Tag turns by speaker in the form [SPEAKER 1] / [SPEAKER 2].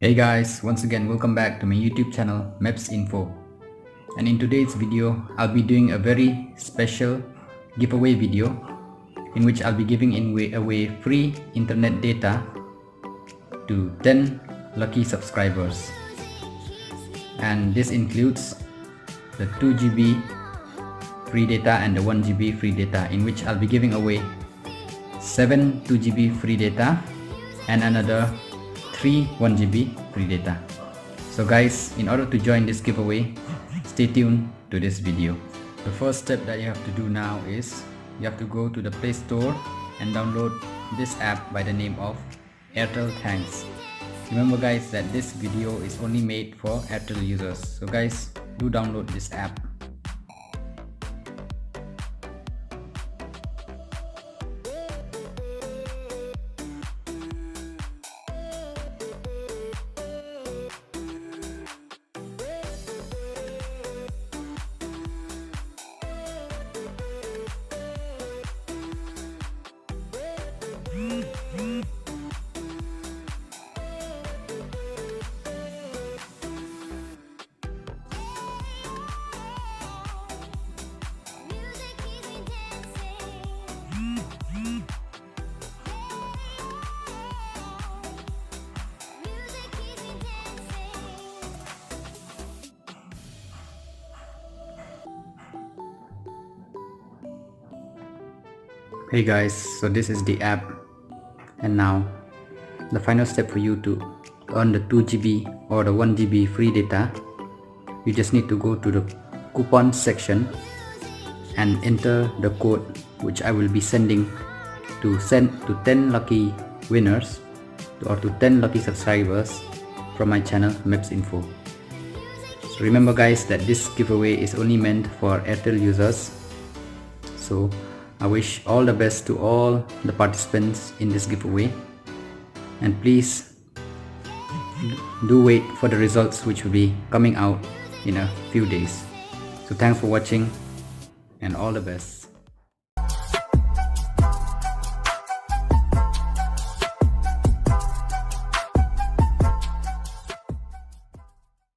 [SPEAKER 1] Hey guys, once again welcome back to my YouTube channel Mebz Info. And in today's video, I'll be doing a very special giveaway video in which I'll be giving away free internet data to 10 lucky subscribers. And this includes the 2GB free data and the 1GB free data, in which I'll be giving away 7 2GB free data and another 3 1GB free data. So guys, in order to join this giveaway, stay tuned to this video. The first step that you have to do now is you have to go to the Play Store and download this app by the name of Airtel Thanks. Remember guys that this video is only made for Airtel users, so guys, do download this app. Hey guys, so this is the app, and now the final step for you to earn the 2GB or the 1GB free data, you just need to go to the coupon section and enter the code which I will be sending to 10 lucky winners or to 10 lucky subscribers from my channel Mebz Info. So remember guys that this giveaway is only meant for Airtel users, so I wish all the best to all the participants in this giveaway, and please do wait for the results which will be coming out in a few days. So thanks for watching and all the best.